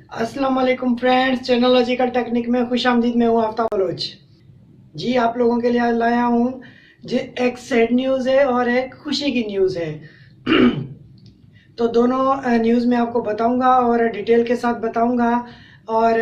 अस्सलाम वालेकुम friends, channel logical technique में खुश आमदीद। मैं हूँ आफ्ताब बलोच जी। आप लोगों के लिए आज लाया हूँ जी, एक सैड न्यूज़ है और एक खुशी की न्यूज़ है। तो दोनों न्यूज़ मैं आपको बताऊंगा और डिटेल के साथ बताऊंगा। और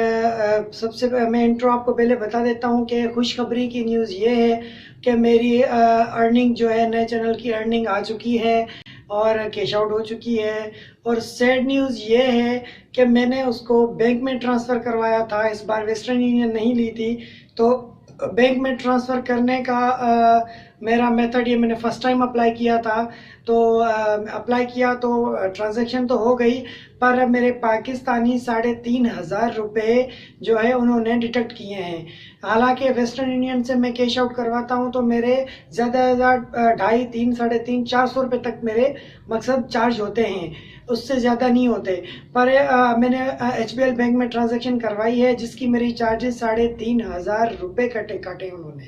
सबसे मैं इंट्रो आपको पहले बता देता हूं कि खुशखबरी की न्यूज़ ये है कि मेरी अर्निंग जो है, नए चैनल की अर्निंग आ चुकी है और कैश आउट हो चुकी है। और सैड न्यूज़ ये है कि मैंने उसको बैंक में ट्रांसफ़र करवाया था, इस बार वेस्टर्न यूनियन नहीं ली थी। तो बैंक में ट्रांसफ़र करने का मेरा मेथड ये, मैंने फर्स्ट टाइम अप्लाई किया था। तो अप्लाई किया तो ट्रांजैक्शन तो हो गई, पर मेरे पाकिस्तानी 3,500 रुपये जो है उन्होंने डिटेक्ट किए हैं। हालांकि वेस्टर्न यूनियन से मैं कैश आउट करवाता हूं तो मेरे ज़्यादा से ज़्यादा 250, 3, 350, 400 रुपये तक मेरे मकसद चार्ज होते हैं, उससे ज़्यादा नहीं होते। पर मैंने HBL बैंक में ट्रांजैक्शन करवाई है जिसकी मेरी चार्जेस 3,500 रुपये काटे उन्होंने।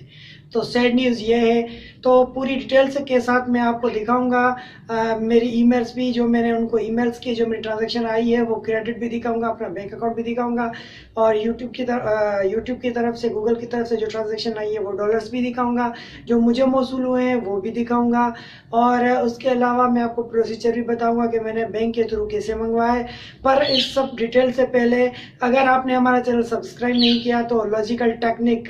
तो सैड न्यूज़ ये है। तो पूरी डिटेल्स के साथ मैं आपको दिखाऊंगा। मेरी ईमेल्स भी जो मैंने उनको ईमेल्स की जो मेरी ट्रांजैक्शन आई है वो क्रेडिट भी दिखाऊंगा, अपना बैंक अकाउंट भी दिखाऊंगा। और यूट्यूब की तरफ से, गूगल की तरफ से जो ट्रांजैक्शन आई है वो डॉलर्स भी दिखाऊंगा, जो मुझे मौसूल हुए हैं वो भी दिखाऊंगा। और उसके अलावा मैं आपको प्रोसीजर भी बताऊंगा कि मैंने बैंक के थ्रू कैसे मंगवाए। पर इस सब डिटेल से पहले, अगर आपने हमारा चैनल सब्सक्राइब नहीं किया तो लॉजिकल टेक्निक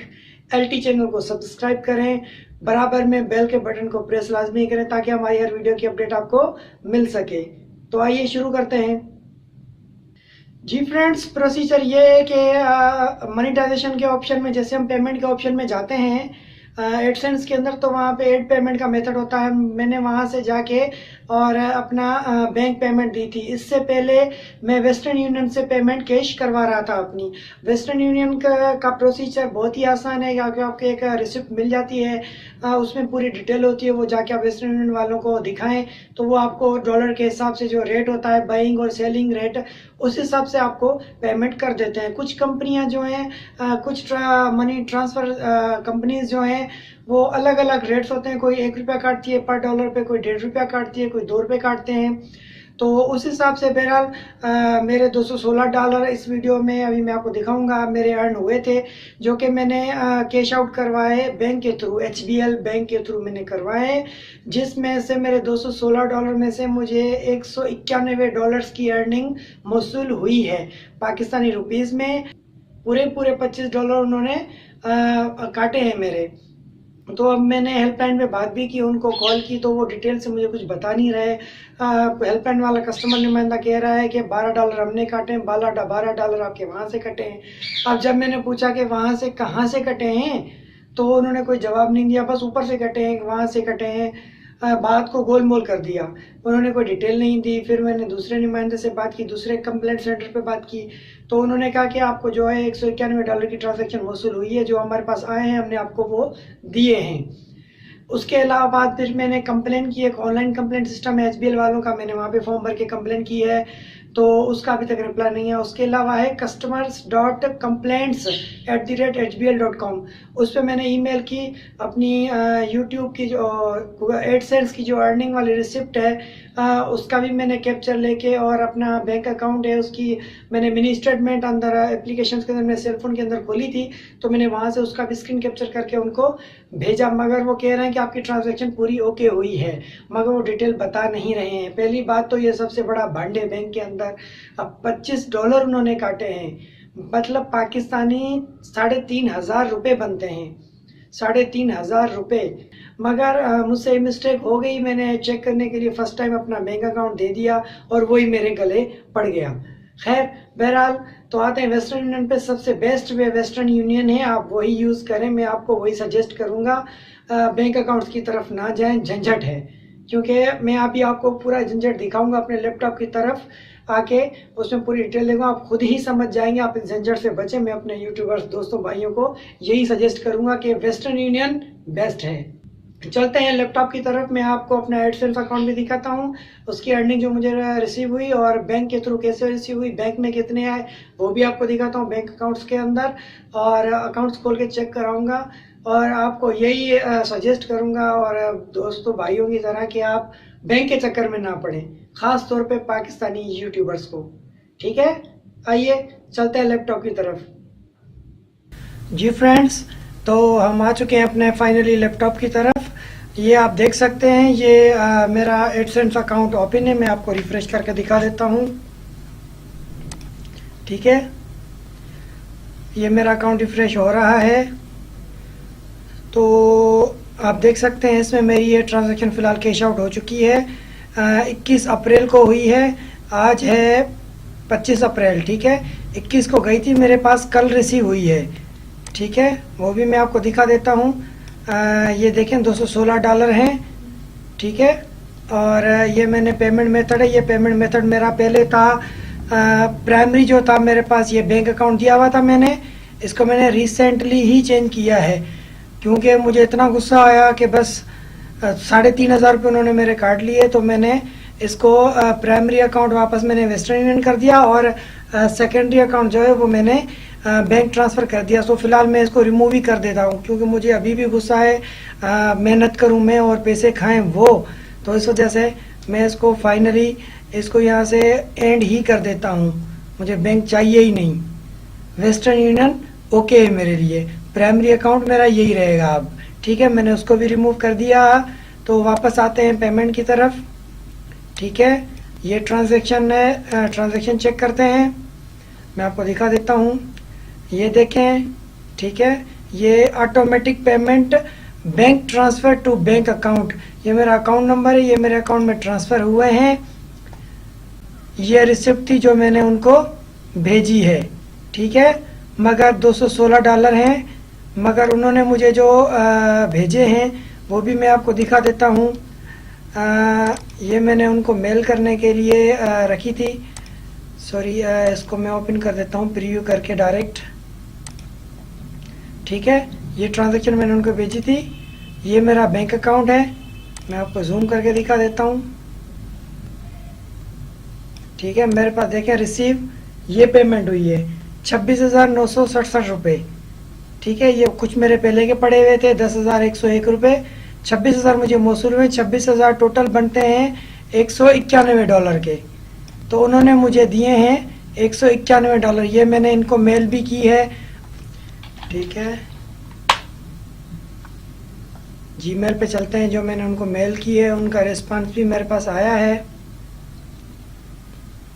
LT चैनल को सब्सक्राइब करें, बराबर में बेल के बटन को प्रेस लाजमी करें ताकि हमारी हर वीडियो की अपडेट आपको मिल सके। तो आइए शुरू करते हैं। जी फ्रेंड्स, प्रोसीजर ये है कि मनीटाइजेशन के ऑप्शन में, जैसे हम पेमेंट के ऑप्शन में जाते हैं एडसेंस के अंदर, तो वहाँ पे एड पेमेंट का मेथड होता है। मैंने वहाँ से जाके और अपना बैंक पेमेंट दी थी। इससे पहले मैं वेस्टर्न यूनियन से पेमेंट कैश करवा रहा था अपनी। वेस्टर्न यूनियन का प्रोसीजर बहुत ही आसान है, क्योंकि आपको एक रिसिप्ट मिल जाती है, उसमें पूरी डिटेल होती है। वो जाके आप वेस्टर्न यूनियन वालों को दिखाएं तो वो आपको डॉलर के हिसाब से जो रेट होता है, बाइंग और सेलिंग रेट, उस हिसाब से आपको पेमेंट कर देते हैं। कुछ कंपनियां जो हैं, कुछ मनी ट्रांसफर कंपनीज जो हैं, वो अलग अलग रेट्स होते हैं। कोई 1 रुपया काटती है पर डॉलर पे, कोई 1.5 रुपया काटती है, कोई 2 रुपये काटते हैं। तो उस हिसाब से बहरहाल मेरे $216 इस वीडियो में अभी मैं आपको दिखाऊंगा मेरे अर्न हुए थे, जो कि मैंने कैश आउट करवाए बैंक के थ्रू, HBL बैंक के थ्रू मैंने करवाए। जिसमें से मेरे $216 में से मुझे $191 की अर्निंग मौसूल हुई है पाकिस्तानी रुपीज़ में। पूरे पूरे $25 उन्होंने काटे हैं मेरे। तो अब मैंने हेल्पलाइन पे बात भी की, उनको कॉल की, तो वो डिटेल से मुझे कुछ बता नहीं रहे। हेल्पलाइन वाला कस्टमर नुमाइंदा कह रहा है कि $12 हमने काटे हैं, $12 आपके वहाँ से कटे हैं। अब जब मैंने पूछा कि वहाँ से कहाँ से कटे हैं, तो उन्होंने कोई जवाब नहीं दिया, बस ऊपर से कटे हैं, वहाँ से कटे हैं। बात को गोलमोल कर दिया, उन्होंने कोई डिटेल नहीं दी। फिर मैंने दूसरे नुमाइंदे से बात की, दूसरे कंप्लेंट सेंटर पे बात की, तो उन्होंने कहा कि आपको जो है $191 की ट्रांजैक्शन वसूल हुई है, जो हमारे पास आए हैं हमने आपको वो दिए हैं। उसके अलावा बाद फिर मैंने कंप्लेन की, एक ऑनलाइन कंप्लेंट सिस्टम है HBL वालों का, मैंने वहाँ पे फॉर्म भर के कंप्लेन की है, तो उसका अभी तक रिप्लाई नहीं है। उसके अलावा है customers.complaints@hbl.com, उस पर मैंने ईमेल की अपनी यूट्यूब की जो एडसेंस की जो अर्निंग वाली रिसिप्ट है, उसका भी मैंने कैप्चर लेके, और अपना बैंक अकाउंट है उसकी मैंने मिनी स्टेटमेंट अंदर एप्लीकेशन के अंदर मेरे सेलफोन के अंदर खोली थी, तो मैंने वहाँ से उसका भी स्क्रीन कैप्चर करके उनको भेजा। मगर वो कह रहे हैं कि आपकी ट्रांजैक्शन पूरी ओके हुई है, मगर वो डिटेल बता नहीं रहे हैं। पहली बात तो ये सबसे बड़ा भांड है बैंक के अंदर। अब $25 उन्होंने काटे हैं, मतलब पाकिस्तानी 3,500 रुपये बनते हैं, 3,500 रुपये। मगर मुझसे मिस्टेक हो गई, मैंने चेक करने के लिए फर्स्ट टाइम अपना बैंक अकाउंट दे दिया और वही मेरे गले पड़ गया। खैर बहरहाल, तो आते हैं वेस्टर्न यूनियन पे। सबसे बेस्ट वे वेस्टर्न यूनियन है, आप वही यूज़ करें, मैं आपको वही सजेस्ट करूँगा। बैंक अकाउंट्स की तरफ ना जाएं, झंझट है। क्योंकि मैं अभी आपको पूरा झंझट दिखाऊंगा अपने लैपटॉप की तरफ आके, उसमें पूरी डिटेल देगा, आप खुद ही समझ जाएंगे। आप इस झंझट से बचें। मैं अपने यूट्यूबर्स दोस्तों भाइयों को यही सजेस्ट करूंगा कि वेस्टर्न यूनियन बेस्ट है। चलते हैं लैपटॉप की तरफ, मैं आपको अपना एडसेंस अकाउंट भी दिखाता हूँ, उसकी अर्निंग जो मुझे रिसीव हुई और बैंक के थ्रू कैसे रिसीव हुई, बैंक में कितने आए वो भी आपको दिखाता हूँ बैंक अकाउंट्स के अंदर, और अकाउंट्स खोल के चेक कराऊंगा। और आपको यही सजेस्ट करूंगा और दोस्तों भाइयों की तरह कि आप बैंक के चक्कर में ना पड़े, खास तौर पे पाकिस्तानी यूट्यूबर्स को। ठीक है, आइए चलते हैं लैपटॉप की तरफ। जी फ्रेंड्स, तो हम आ चुके हैं अपने फाइनली लैपटॉप की तरफ। ये आप देख सकते हैं, ये मेरा एडसेंस अकाउंट ओपन है। मैं आपको रिफ्रेश करके दिखा देता हूँ। ठीक है, ये मेरा अकाउंट रिफ्रेश हो रहा है। तो आप देख सकते हैं इसमें मेरी ये ट्रांजैक्शन फ़िलहाल कैश आउट हो चुकी है। 21 अप्रैल को हुई है, आज है 25 अप्रैल। ठीक है, 21 को गई थी मेरे पास, कल रिसीव हुई है। ठीक है, वो भी मैं आपको दिखा देता हूँ। ये देखें $216 हैं। ठीक है, और ये मैंने पेमेंट मेथड है, ये पेमेंट मेथड मेरा पहले था प्राइमरी जो था मेरे पास, ये बैंक अकाउंट दिया हुआ था मैंने, इसको मैंने रिसेंटली ही चेंज किया है क्योंकि मुझे इतना गुस्सा आया कि बस 3,500 रुपये उन्होंने मेरे काट लिए। तो मैंने इसको प्राइमरी अकाउंट वापस मैंने वेस्टर्न यूनियन कर दिया और सेकेंडरी अकाउंट जो है वो मैंने बैंक ट्रांसफ़र कर दिया। सो फिलहाल मैं इसको रिमूव ही कर देता हूँ क्योंकि मुझे अभी भी गुस्सा है, मेहनत करूँ मैं और पैसे खाएं वो। तो इस वजह से मैं इसको फाइनली इसको यहाँ से एंड ही कर देता हूँ। मुझे बैंक चाहिए ही नहीं, वेस्टर्न यूनियन ओके है मेरे लिए, प्राइमरी अकाउंट मेरा यही रहेगा अब। ठीक है, मैंने उसको भी रिमूव कर दिया। तो वापस आते हैं पेमेंट की तरफ। ठीक है, ये ट्रांजैक्शन है, ट्रांजैक्शन चेक करते हैं, मैं आपको दिखा देता हूँ। ये देखें, ठीक है, ये automatic payment bank transfer to bank account, ये मेरा अकाउंट नंबर है, ये मेरे अकाउंट में ट्रांसफ़र हुए हैं। ये रिसिप्ट थी जो मैंने उनको भेजी है। ठीक है, मगर $216 हैं, मगर उन्होंने मुझे जो भेजे हैं वो भी मैं आपको दिखा देता हूँ। ये मैंने उनको मेल करने के लिए रखी थी। सॉरी, इसको मैं ओपन कर देता हूँ प्रीव्यू करके डायरेक्ट। ठीक है, ये ट्रांजैक्शन मैंने उनको भेजी थी, ये मेरा बैंक अकाउंट है, मैं आपको जूम करके दिखा देता हूँ। ठीक है, मेरे पास देखें रिसीव, ये पेमेंट हुई है 26,967 रुपये। ठीक है, ये कुछ मेरे पहले के पड़े हुए थे 10,101 रुपये, 26,000 मुझे मौसूल हुए, 26,000 टोटल बनते हैं $191 के। तो उन्होंने मुझे दिए हैं $191, ये मैंने इनको मेल भी की है। ठीक है, जीमेल पे चलते हैं, जो मैंने उनको मेल की है उनका रिस्पांस भी मेरे पास आया है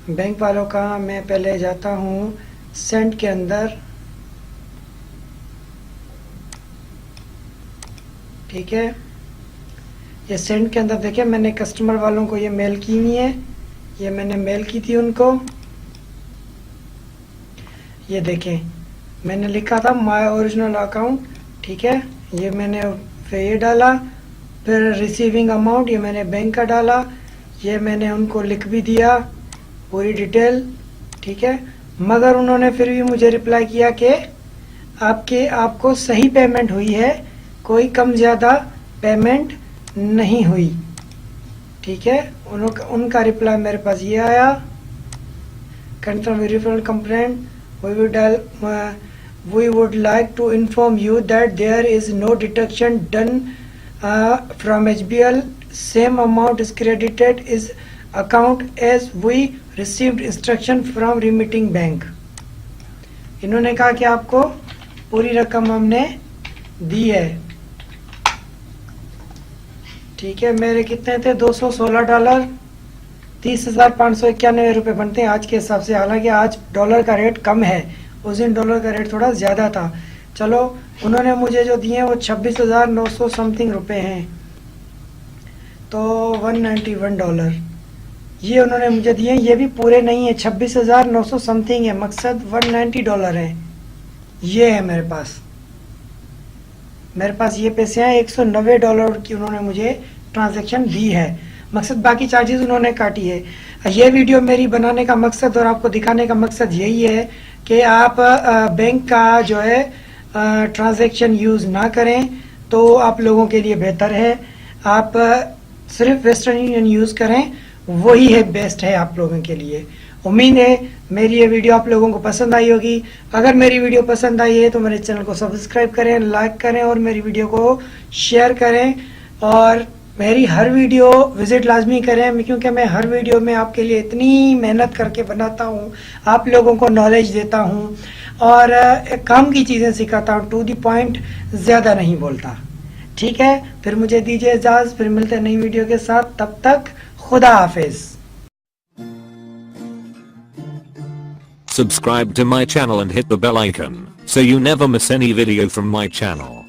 बैंक वालों का। मैं पहले जाता हूँ सेंड के अंदर। ठीक है, ये सेंड के अंदर देखिए मैंने कस्टमर वालों को ये मेल की हुई है, ये मैंने मेल की थी उनको। ये देखें, मैंने लिखा था माय ओरिजिनल अकाउंट। ठीक है, ये मैंने फिर ये डाला, फिर रिसीविंग अमाउंट ये मैंने बैंक का डाला, ये मैंने उनको लिख भी दिया पूरी डिटेल। ठीक है, मगर उन्होंने फिर भी मुझे रिप्लाई किया कि आपको सही पेमेंट हुई है, कोई कम ज़्यादा पेमेंट नहीं हुई। ठीक है, उनका रिप्लाई मेरे पास ये आया, confirm refund complaint, we would like to inform you that there is no deduction done from HBL. Same amount is credited is account as we received instruction from remitting bank. इन्होंने कहा कि आपको पूरी रकम हमने दी है। ठीक है, मेरे कितने थे $216, 30,591 रुपये बनते हैं आज के हिसाब से। हालांकि आज डॉलर का रेट कम है, उस दिन डॉलर का रेट थोड़ा ज़्यादा था। चलो, उन्होंने मुझे जो दिए वो 26,900 समथिंग रुपये हैं, तो $191 ये उन्होंने मुझे दिए। ये भी पूरे नहीं है, 26,900 समथिंग है, मकसद $190 है। ये है मेरे पास ये पैसे हैं, $190 की उन्होंने मुझे ट्रांजैक्शन दी है, मकसद बाकी चार्जेस उन्होंने काटी है। ये वीडियो मेरी बनाने का मकसद और आपको दिखाने का मकसद यही है कि आप बैंक का जो है ट्रांजैक्शन यूज़ ना करें तो आप लोगों के लिए बेहतर है। आप सिर्फ वेस्टर्न यूनियन यूज़ करें, वही है बेस्ट है आप लोगों के लिए। उम्मीद है मेरी ये वीडियो आप लोगों को पसंद आई होगी। अगर मेरी वीडियो पसंद आई है तो मेरे चैनल को सब्सक्राइब करें, लाइक करें और मेरी वीडियो को शेयर करें। और मेरी हर वीडियो विजिट लाजमी करें, क्योंकि मैं हर वीडियो में आपके लिए इतनी मेहनत करके बनाता हूँ, आप लोगों को नॉलेज देता हूँ और काम की चीज़ें सिखाता हूँ, टू द पॉइंट, ज़्यादा नहीं बोलता। ठीक है, फिर मुझे दीजिए इजाज़त, फिर मिलते हैं नई वीडियो के साथ, तब तक खुदा हाफिज। Subscribe to my channel and hit the bell icon so you never miss any video from my channel.